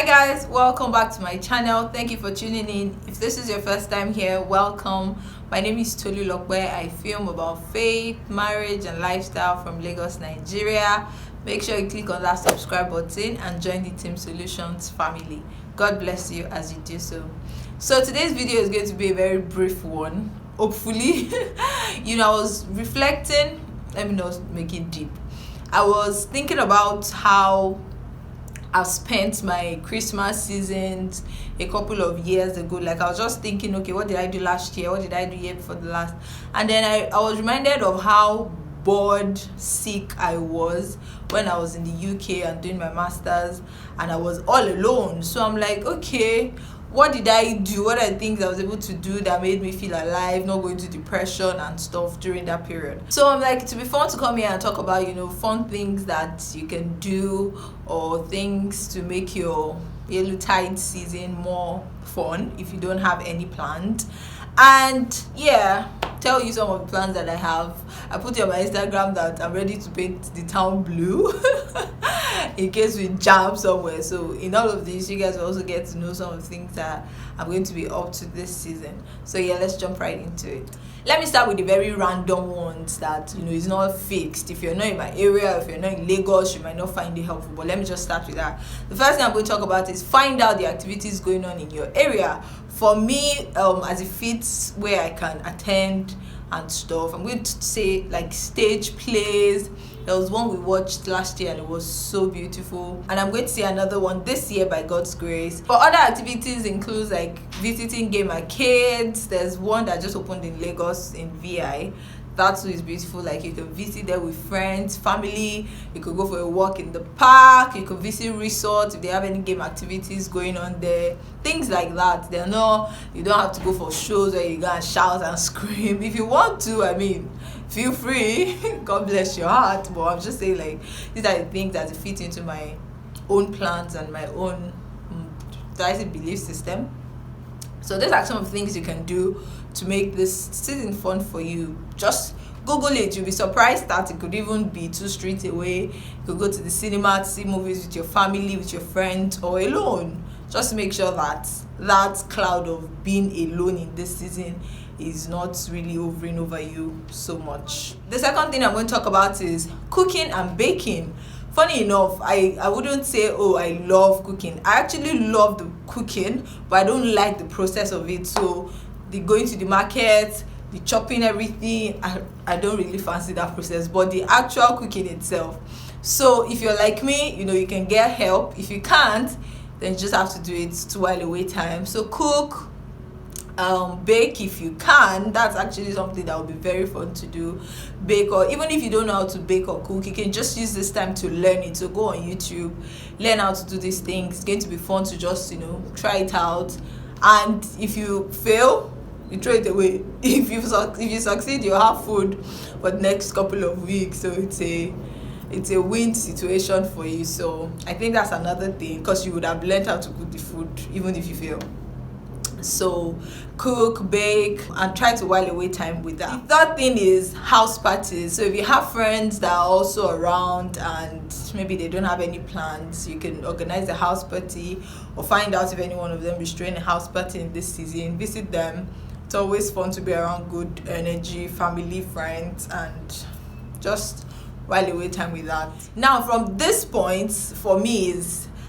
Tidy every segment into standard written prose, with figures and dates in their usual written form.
Hi guys, welcome back to my channel. Thank you for tuning in. If this is your first time here, welcome. My name is Tolulope. I film about faith, marriage and lifestyle from Lagos, Nigeria. Make sure you click on that subscribe button and join the Team Solutions family. God bless you as you do so. So today's video is going to be a very brief one, hopefully. I was reflecting, let me not make it deep. I was thinking about how I've spent my Christmas seasons a couple of years ago. Like, I was just thinking, okay, what did I do last year? What did I do year before the last? And then I was reminded of how bored, sick I was when I was in the UK and doing my masters, and I was all alone. So I'm like, okay, what did I do? What are the things I was able to do that made me feel alive, not going to depression and stuff during that period? So I'm like, to be fun to come here and talk about, fun things that you can do or things to make your Yuletide season more fun if you don't have any planned. And yeah, tell you some of the plans that I have. I put it on my Instagram that I'm ready to paint the town blue in case we jam somewhere. So in all of this, you guys will also get to know some of the things that I'm going to be up to this season. So yeah, let's jump right into it. Let me start with the very random ones that is not fixed. If you're not in my area, if you're not in Lagos, you might not find it helpful. But let me just start with that. The first thing I'm going to talk about is find out the activities going on in your area. For me, as it fits where I can attend and stuff, I'm going to say like stage plays. There was one we watched last year and it was so beautiful, and I'm going to see another one this year by God's grace. But other activities includes like visiting game arcades. There's one that just opened in Lagos in VI. That too is beautiful. Like, you can visit there with friends, family. You could go for a walk in the park. You could visit resorts if they have any game activities going on there. Things like that. You don't have to go for shows where you go and shout and scream. If you want to, feel free. God bless your heart. But I'm just saying, like, these are the things that fit into my own plans and my own belief system. So these are some of the things you can do to make this season fun for you. Just Google it. You'll be surprised that it could even be 2 streets away. You could go to the cinema to see movies with your family, with your friends, or alone. Just make sure that that cloud of being alone in this season is not really hovering over you so much. The second thing I'm going to talk about is cooking and baking. Funny enough, I wouldn't say, oh, I love cooking. I actually love the cooking, but I don't like the process of it. So the going to the market, the chopping everything, I don't really fancy that process, but the actual cooking itself. So if you're like me, you can get help. If you can't, then you just have to do it to while away time. So cook, bake if you can. That's actually something that will be very fun to do. Bake, or even if you don't know how to bake or cook, you can just use this time to learn it. So go on YouTube, learn how to do these things. It's going to be fun to just try it out, and if you fail, you throw it away. If you succeed, you'll have food for the next couple of weeks. So it's a win situation for you. So I think that's another thing, because you would have learned how to cook the food even if you fail. So cook, bake, and try to while away time with that. The third thing is house parties. So if you have friends that are also around and maybe they don't have any plans, you can organize a house party, or find out if any one of them is throwing a house party in this season. Visit them. It's always fun to be around good energy, family, friends, and just while away time with that. Now, from this point, for me,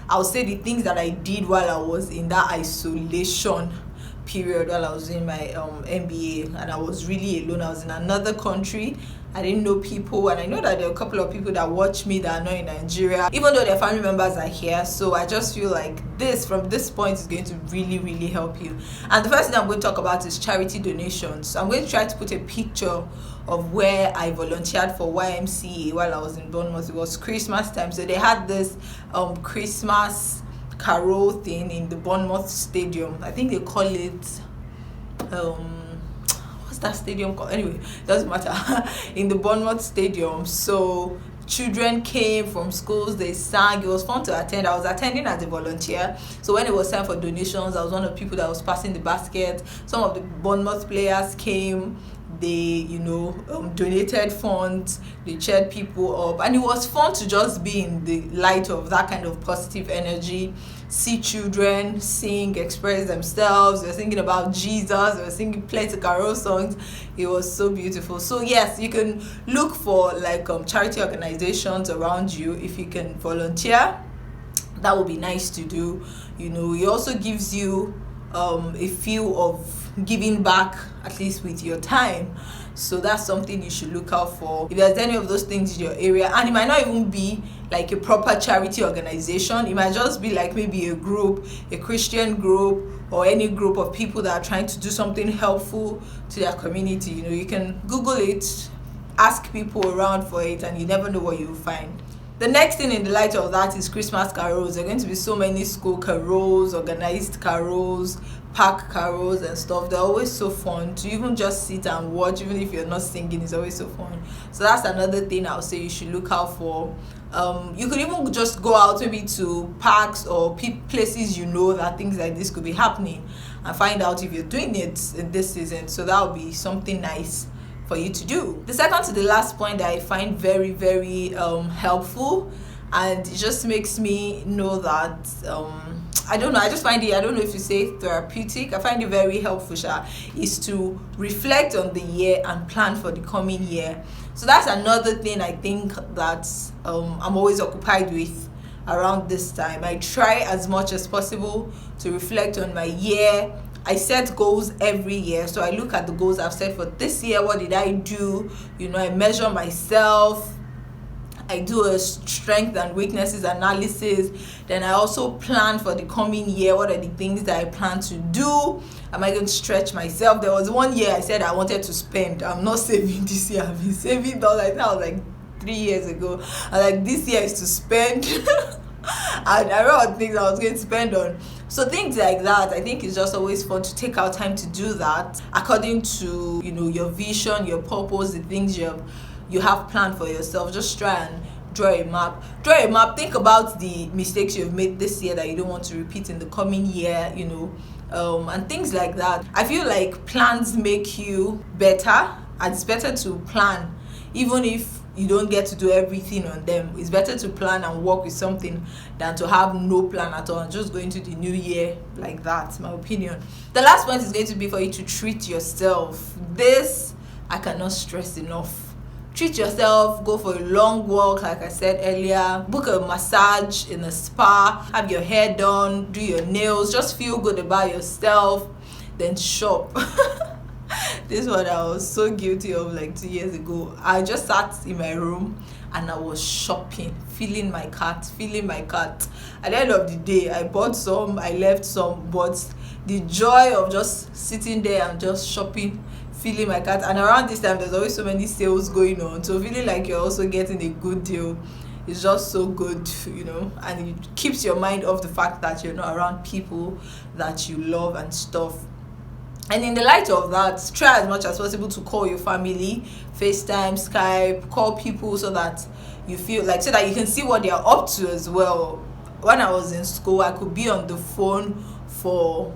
I'll say the things that I did while I was in that isolation period, while I was doing my MBA, and I was really alone. I was in another country. I didn't know people, and I know that there are a couple of people that watch me that are not in Nigeria, even though their family members are here. So I just feel like from this point is going to really, really help you. And the first thing I'm going to talk about is charity donations. So I'm going to try to put a picture of where I volunteered for YMCA while I was in Bournemouth. It was Christmas time, so they had this Christmas carol thing in the Bournemouth stadium. I think they call it what's that stadium called? Anyway, doesn't matter. In the Bournemouth stadium. So children came from schools, they sang. It was fun to attend. I was attending as a volunteer. So when it was time for donations, I was one of the people that was passing the basket. Some of the Bournemouth players came. They donated funds, they cheered people up, and it was fun to just be in the light of that kind of positive energy, see children sing, express themselves. They were thinking about Jesus. They were singing plenty carol songs. It was so beautiful. So yes, you can look for like charity organizations around you. If you can volunteer, that would be nice to do. It also gives you a feel of giving back, at least with your time. So that's something you should look out for. If there's any of those things in your area, and it might not even be like a proper charity organization, it might just be like maybe a group, a Christian group, or any group of people that are trying to do something helpful to their community. You can Google it, ask people around for it, and you never know what you'll find. The next thing in the light of that is Christmas carols. There are going to be so many school carols, organized carols, park carols and stuff. They're always so fun to even just sit and watch. Even if you're not singing, it's always so fun. So that's another thing I'll say you should look out for. You could even just go out maybe to parks or places that things like this could be happening, and find out if you're doing it in this season. So that would be something nice for you to do. The second to the last point that I find very, very helpful, and it just makes me know that I don't know, I just find it, I don't know if you say therapeutic, I find it very helpful, is to reflect on the year and plan for the coming year. So that's another thing I think that I'm always occupied with around this time. I try as much as possible to reflect on my year. I set goals every year, so I look at the goals I've set for this year. What did I do? I measure myself. I do a strength and weaknesses analysis. Then I also plan for the coming year. What are the things that I plan to do? Am I going to stretch myself? There was one year I said I wanted to spend. I'm not saving this year. I've been saving dollars. I think that was like 3 years ago. This year is to spend. And I wrote things I was going to spend on. So things like that, I think it's just always fun to take out time to do that according to your vision, your purpose, the things you have planned for yourself. Just try and draw a map. Think about the mistakes you've made this year that you don't want to repeat in the coming year, and things like that. I feel like plans make you better, and it's better to plan even if you don't get to do everything on them. It's better to plan and work with something than to have no plan at all and just go into the new year like that, my opinion. The last point is going to be for you to treat yourself. This I cannot stress enough. Treat yourself. Go for a long walk, like I said earlier. Book a massage in a spa. Have your hair done. Do your nails. Just feel good about yourself. Then shop. This one I was so guilty of like 2 years ago. I just sat in my room and I was shopping, feeling my cart. At the end of the day, I bought some, I left some, but the joy of just sitting there and just shopping, feeling my cart. And around this time, there's always so many sales going on, so feeling like you're also getting a good deal is just so good, and it keeps your mind off the fact that you're not around people that you love and stuff. And in the light of that, try as much as possible to call your family, FaceTime, Skype, call people so that you feel like, so that you can see what they are up to as well. When I was in school, I could be on the phone for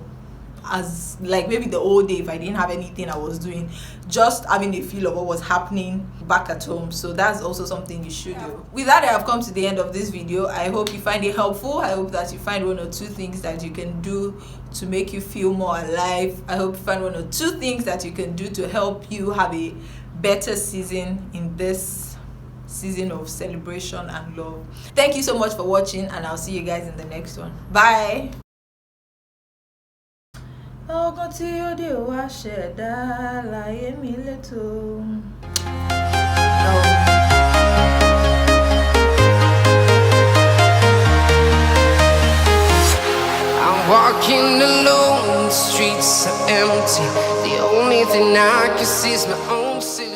as like maybe the whole day if I didn't have anything I was doing, just having a feel of what was happening back at home. So that's also something you should do. With that, I have come to the end of this video. I hope you find it helpful. I hope that you find 1 or 2 things that you can do to make you feel more alive. I hope you find 1 or 2 things that you can do to help you have a better season in this season of celebration and love. Thank you so much for watching, and I'll see you guys in the next one. Bye. Ọgbọ́n tí ó dé wá ṣẹ̀dá láyé mi létò. I'm walking alone, the streets are empty. The only thing I can see is my own city.